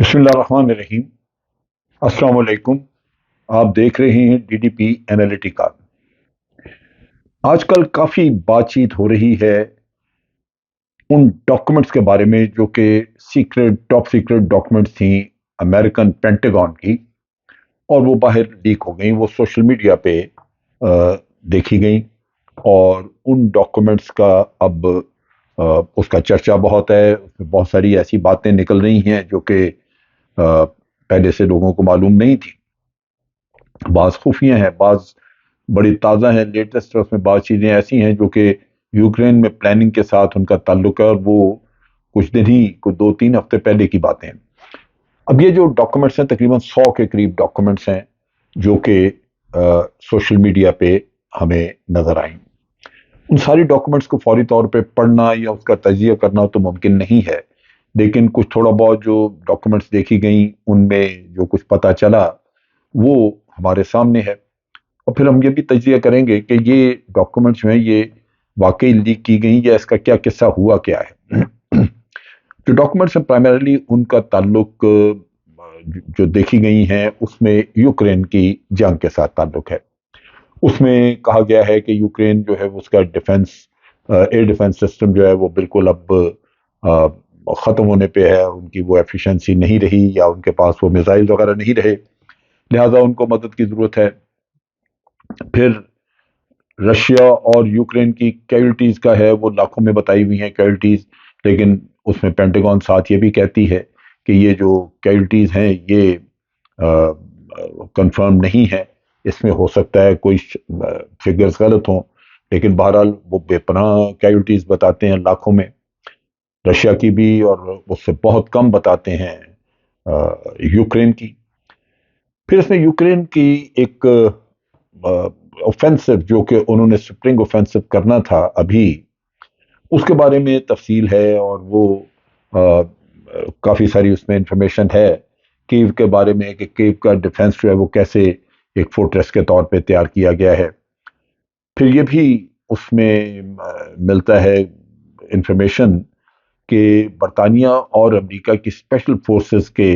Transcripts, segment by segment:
बिस्मिल्लाहिर्रहमानिर्रहीम। अस्सलाम वालेकुम। आप देख रहे हैं डीडीपी एनालिटिका। आजकल काफ़ी बातचीत हो रही है उन डॉक्यूमेंट्स के बारे में जो कि टॉप सीक्रेट डॉक्यूमेंट्स थी अमेरिकन पेंटागन की, और वो बाहर लीक हो गई। वो सोशल मीडिया पे देखी गई, और उन डॉक्यूमेंट्स का अब उसका चर्चा बहुत है। उसमें बहुत सारी ऐसी बातें निकल रही हैं जो कि पहले से लोगों को मालूम नहीं थी। बाज खुफिया हैं, बाज बड़ी ताज़ा हैं, लेटेस्ट। उसमें बात चीज़ें ऐसी हैं जो कि यूक्रेन में प्लानिंग के साथ उनका ताल्लुक है, और वो कुछ दिन ही, कुछ 2-3 हफ्ते पहले की बातें हैं। अब ये जो डॉक्यूमेंट्स हैं, तकरीबन 100 के करीब डॉक्यूमेंट्स हैं जो कि सोशल मीडिया पे हमें नजर आए। उन सारी डॉक्यूमेंट्स को फौरी तौर पे पढ़ना या उसका तजिया करना तो मुमकिन नहीं है, लेकिन कुछ थोड़ा बहुत जो डॉक्यूमेंट्स देखी गई उनमें जो कुछ पता चला वो हमारे सामने है। और फिर हम ये भी तजिया करेंगे कि ये डॉक्यूमेंट्स जो हैं ये वाकई लीक की गई या इसका क्या किस्सा हुआ क्या है। जो डॉक्यूमेंट्स हैं प्राइमरीली उनका ताल्लुक जो देखी गई हैं उसमें यूक्रेन की जंग के साथ ताल्लुक है। उसमें कहा गया है कि यूक्रेन जो है उसका डिफेंस, एयर डिफेंस सिस्टम जो है वो बिल्कुल अब ख़त्म होने पे है। उनकी वो एफिशिएंसी नहीं रही, या उनके पास वो मिसाइल वगैरह नहीं रहे, लिहाजा उनको मदद की ज़रूरत है। फिर रशिया और यूक्रेन की कैजुअल्टीज का है, वो लाखों में बताई हुई हैं कैजुअल्टीज, लेकिन उसमें पेंटागन साथ ये भी कहती है कि ये जो कैजुअल्टीज हैं ये कंफर्म नहीं है। इसमें हो सकता है कोई फिगर्स गलत हों, लेकिन बहरहाल वो बेपनाह कैजुअल्टीज बताते हैं, लाखों में रशिया की भी, और उससे बहुत कम बताते हैं यूक्रेन की। फिर इसमें यूक्रेन की एक ऑफेंसिव जो कि उन्होंने स्प्रिंग ऑफेंसिव करना था अभी, उसके बारे में तफसील है, और वो काफ़ी सारी उसमें इंफॉर्मेशन है कीव के बारे में कि कीव का डिफेंस जो है वो कैसे एक फोर्ट्रेस के तौर पे तैयार किया गया है। फिर ये भी उसमें मिलता है इंफॉर्मेशन कि बरतानिया और अमेरिका की स्पेशल फोर्सेस के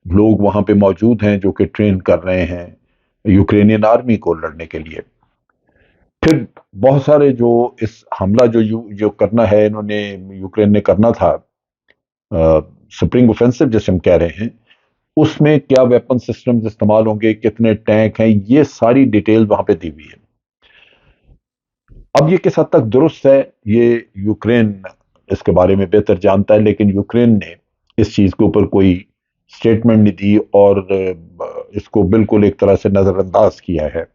लोग वहाँ पे मौजूद हैं जो कि ट्रेन कर रहे हैं यूक्रेनियन आर्मी को लड़ने के लिए। फिर बहुत सारे जो इस हमला जो करना है इन्होंने, यूक्रेन ने करना था, स्प्रिंग ऑफेंसिव जैसे हम कह रहे हैं, उसमें क्या वेपन सिस्टम्स इस्तेमाल होंगे, कितने टैंक हैं, ये सारी डिटेल वहां पे दी हुई है। अब ये किस हद तक दुरुस्त है ये यूक्रेन इसके बारे में बेहतर जानता है, लेकिन यूक्रेन ने इस चीज के ऊपर कोई स्टेटमेंट नहीं दी, और इसको बिल्कुल एक तरह से नजरअंदाज किया है।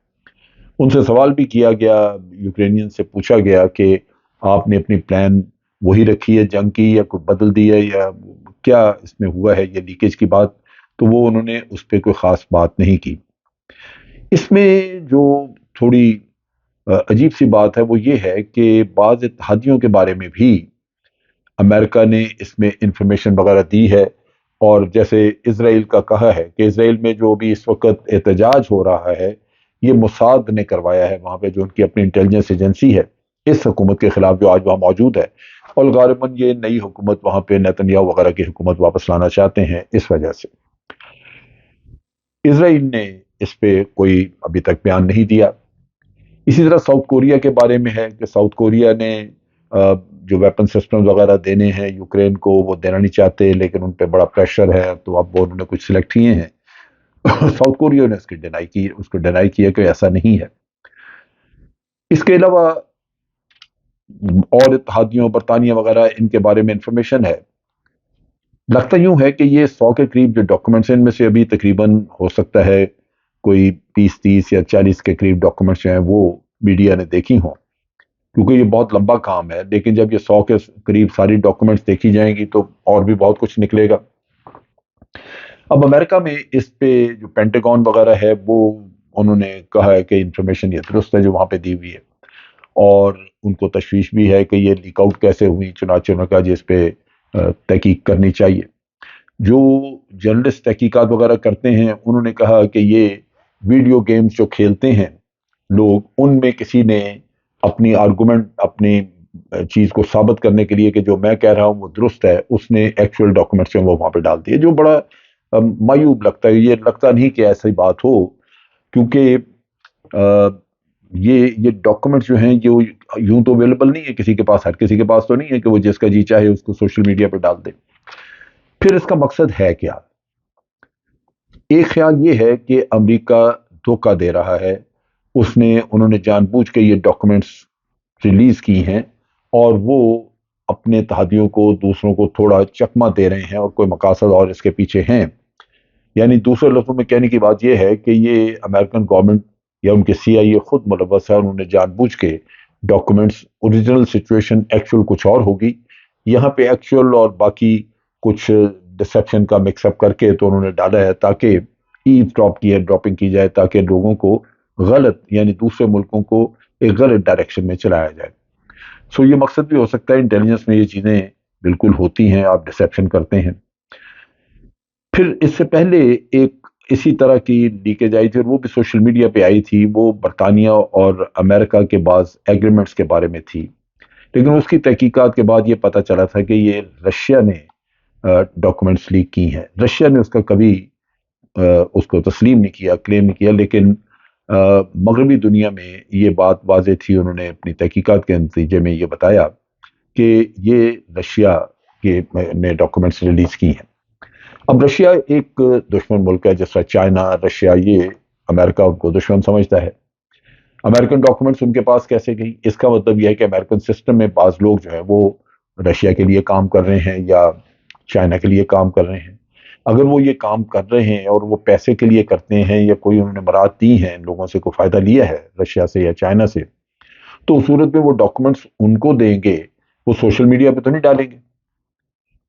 उनसे सवाल भी किया गया, यूक्रेनियन से पूछा गया कि आपने अपनी प्लान वही रखी है जंग की, या कुछ बदल दी है, या क्या इसमें हुआ है ये लीकेज की बात। तो वो उन्होंने उस पर कोई ख़ास बात नहीं की। इसमें जो थोड़ी अजीब सी बात है वो ये है कि बाज़ इत्तेहादियों के बारे में भी अमेरिका ने इसमें इंफॉर्मेशन वगैरह दी है। और जैसे इसराइल का कहा है कि इसराइल में जो भी इस वक्त एहतजाज हो रहा है ये मोसाद ने करवाया है, वहाँ पे जो उनकी अपनी इंटेलिजेंस एजेंसी है इस हुकूमत के खिलाफ जो आज वहाँ मौजूद है। और गालिबन ये नई हुकूमत वहाँ पे नेतन्याहू वगैरह की हुकूमत वापस लाना चाहते हैं। इस वजह से इसराइल ने इस पे कोई अभी तक बयान नहीं दिया। इसी तरह साउथ कोरिया के बारे में है कि साउथ कोरिया ने जो वेपन सिस्टम वगैरह देने हैं यूक्रेन को वो देना नहीं चाहते, लेकिन उन पर बड़ा प्रेशर है, तो अब वो उन्होंने कुछ सिलेक्ट किए हैं। साउथ कोरिया ने उसको डिनाई किया कि ऐसा नहीं है। इसके अलावा और इत्तेहादियों, बरतानिया वगैरह, इनके बारे में इंफॉर्मेशन है। लगता यूं है कि ये 100 के करीब जो डॉक्यूमेंट्स हैं इनमें से अभी तकरीबन हो सकता है कोई 20-30 या 40 के करीब डॉक्यूमेंट्स जो हैं वो मीडिया ने देखी हों, क्योंकि ये बहुत लंबा काम है। लेकिन जब ये 100 के करीब सारी डॉक्यूमेंट्स देखी जाएंगी तो और भी बहुत कुछ निकलेगा। अब अमेरिका में इस पे जो पेंटागन वगैरह है वो उन्होंने कहा है कि इंफॉर्मेशन ये दुरुस्त है जो वहाँ पे दी हुई है, और उनको तशवीश भी है कि ये लीक आउट कैसे हुई, चुनाचे उन्होंने कहा जिस पे तहकीक करनी चाहिए। जो जर्नलिस्ट तहकीकात वगैरह करते हैं उन्होंने कहा कि ये वीडियो गेम्स जो खेलते हैं लोग, उनमें किसी ने अपनी आर्गुमेंट, अपनी چیز کو ثابت کرنے کے لیے کہ جو میں کہہ رہا ہوں وہ درست ہے، اس نے ایکچوئل ڈاکومنٹس جو وہ وہاں پہ ڈال دیے، جو بڑا معیوب لگتا ہے۔ یہ لگتا نہیں کہ ایسی بات ہو، کیونکہ یہ ڈاکومنٹس جو ہیں یہ یوں تو اویلیبل نہیں ہے کسی کے پاس، ہر کسی کے پاس تو نہیں ہے کہ وہ جس کا جی چاہے اس کو سوشل میڈیا پہ ڈال دے۔ پھر اس کا مقصد ہے کیا؟ ایک خیال یہ ہے کہ امریکہ دھوکہ دے رہا ہے، انہوں نے جان بوجھ کے یہ ڈاکومنٹس ریلیز کی ہیں اور وہ اپنے اتحادیوں کو، دوسروں کو تھوڑا چکمہ دے رہے ہیں اور کوئی مقاصد اور اس کے پیچھے ہیں۔ یعنی دوسرے لفظوں میں کہنے کی بات یہ ہے کہ یہ امریکن گورنمنٹ یا ان کے سی آئی اے خود ملوث ہے، انہوں نے جان بوجھ کے ڈاکومنٹس، اوریجنل سچویشن ایکچوئل کچھ اور ہوگی، یہاں پہ ایکچوئل اور باقی کچھ ڈسیپشن کا مکس اپ کر کے تو انہوں نے ڈالا ہے تاکہ ایو ڈراپنگ کی جائے، تاکہ لوگوں کو غلط، یعنی دوسرے ملکوں کو ایک غلط ڈائریکشن میں چلایا جائے۔ سو یہ مقصد بھی ہو سکتا ہے، انٹیلیجنس میں یہ چیزیں بالکل ہوتی ہیں، آپ ڈسیپشن کرتے ہیں۔ پھر اس سے پہلے ایک اسی طرح کی لیکیج آئی تھی اور وہ بھی سوشل میڈیا پہ آئی تھی، وہ برطانیہ اور امریکہ کے بعض ایگریمنٹس کے بارے میں تھی، لیکن اس کی تحقیقات کے بعد یہ پتہ چلا تھا کہ یہ رشیا نے ڈاکومنٹس لیک کی ہیں۔ رشیا نے اس کا کبھی اس کو تسلیم نہیں کیا، کلیم نہیں کیا، لیکن مغربی دنیا میں یہ بات واضح تھی، انہوں نے اپنی تحقیقات کے نتیجے میں یہ بتایا کہ یہ رشیا نے ڈاکومنٹس ریلیز کی ہیں۔ اب رشیا ایک دشمن ملک ہے، جس طرح چائنا، رشیا، یہ امریکہ ان کو دشمن سمجھتا ہے۔ امریکن ڈاکومنٹس ان کے پاس کیسے گئی؟ اس کا مطلب یہ ہے کہ امریکن سسٹم میں بعض لوگ جو ہیں وہ رشیا کے لیے کام کر رہے ہیں یا چائنا کے لیے کام کر رہے ہیں۔ اگر وہ یہ کام کر رہے ہیں اور وہ پیسے کے لیے کرتے ہیں یا کوئی انہوں نے برات دی ہیں، ان لوگوں سے کوئی فائدہ لیا ہے رشیا سے یا چائنا سے، تو اس صورت میں وہ ڈاکومنٹس ان کو دیں گے، وہ سوشل میڈیا پہ تو نہیں ڈالیں گے۔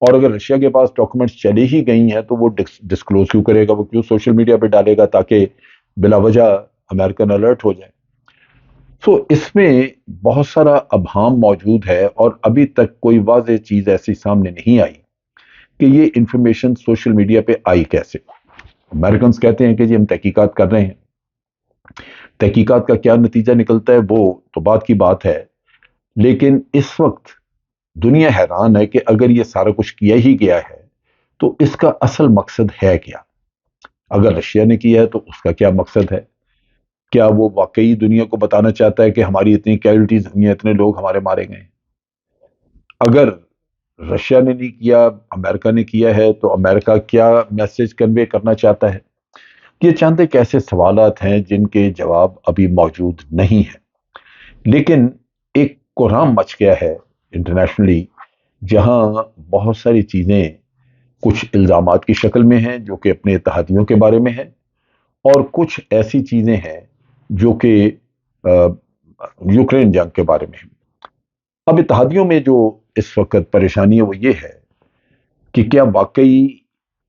اور اگر رشیا کے پاس ڈاکومنٹس چلی ہی گئی ہیں تو وہ ڈسکلوز کیوں کرے گا، وہ کیوں سوشل میڈیا پہ ڈالے گا تاکہ بلا وجہ امریکن الرٹ ہو جائے۔ سو اس میں بہت سارا ابہام موجود ہے اور ابھی تک کوئی واضح چیز ایسی سامنے نہیں آئی کہ یہ انفارمیشن سوشل میڈیا پہ آئی کیسے۔ امریکنز کہتے ہیں کہ جی ہم تحقیقات کر رہے ہیں، تحقیقات کا کیا نتیجہ نکلتا ہے وہ تو بات کی بات ہے، لیکن اس وقت دنیا حیران ہے کہ اگر یہ سارا کچھ کیا ہی گیا ہے تو اس کا اصل مقصد ہے کیا؟ اگر رشیا نے کیا ہے تو اس کا کیا مقصد ہے؟ کیا وہ واقعی دنیا کو بتانا چاہتا ہے کہ ہماری اتنی کیجوالٹیز ہوئی ہیں، اتنے لوگ ہمارے مارے گئے ہیں؟ اگر رشیا نے نہیں کیا، امریکہ نے کیا ہے، تو امریکہ کیا میسج کنوے کرنا چاہتا ہے؟ یہ چند ایک ایسے سوالات ہیں جن کے جواب ابھی موجود نہیں ہیں، لیکن ایک کوہرام مچ گیا ہے انٹرنیشنلی، جہاں بہت ساری چیزیں کچھ الزامات کی شکل میں ہیں جو کہ اپنے اتحادیوں کے بارے میں ہیں، اور کچھ ایسی چیزیں ہیں جو کہ یوکرین جنگ کے بارے میں ہیں۔ اب اتحادیوں میں جو اس وقت پریشانی ہے وہ یہ ہے کہ کیا واقعی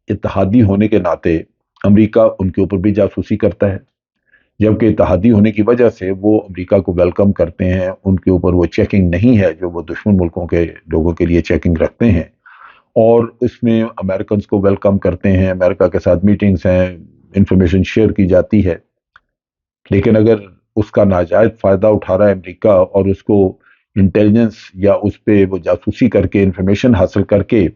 اتحادی ہونے کے ناطے امریکہ ان کے اوپر بھی جاسوسی کرتا ہے، جبکہ اتحادی ہونے کی وجہ سے وہ امریکہ کو ویلکم کرتے ہیں، ان کے اوپر وہ چیکنگ نہیں ہے جو وہ دشمن ملکوں کے لوگوں کے لیے چیکنگ رکھتے ہیں، اور اس میں امریکنز کو ویلکم کرتے ہیں، امریکہ کے ساتھ میٹنگز ہیں، انفارمیشن شیئر کی جاتی ہے۔ لیکن اگر اس کا ناجائز فائدہ اٹھا رہا ہے امریکہ اور اس کو انٹیلیجنس یا اس پہ وہ جاسوسی کر کے انفارمیشن حاصل کر کے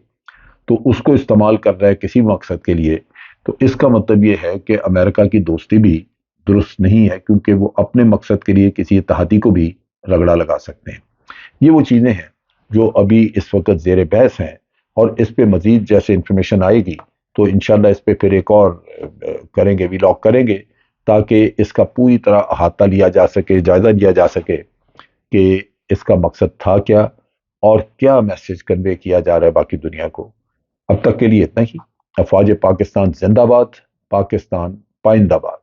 تو اس کو استعمال کر رہا ہے کسی مقصد کے لیے، تو اس کا مطلب یہ ہے کہ امریکہ کی دوستی بھی درست نہیں ہے، کیونکہ وہ اپنے مقصد کے لیے کسی اتحادی کو بھی رگڑا لگا سکتے ہیں۔ یہ وہ چیزیں ہیں جو ابھی اس وقت زیر بحث ہیں، اور اس پہ مزید جیسے انفارمیشن آئے گی تو انشاءاللہ اس پہ پھر ایک اور کریں گے، ویلاگ کریں گے، تاکہ اس کا پوری طرح احاطہ لیا جا سکے، جائزہ لیا جا سکے کہ اس کا مقصد تھا کیا اور کیا میسج کنوے کیا جا رہا ہے باقی دنیا کو۔ اب تک کے لیے اتنا ہی۔ افواج پاکستان زندہ باد، پاکستان پائندہ باد۔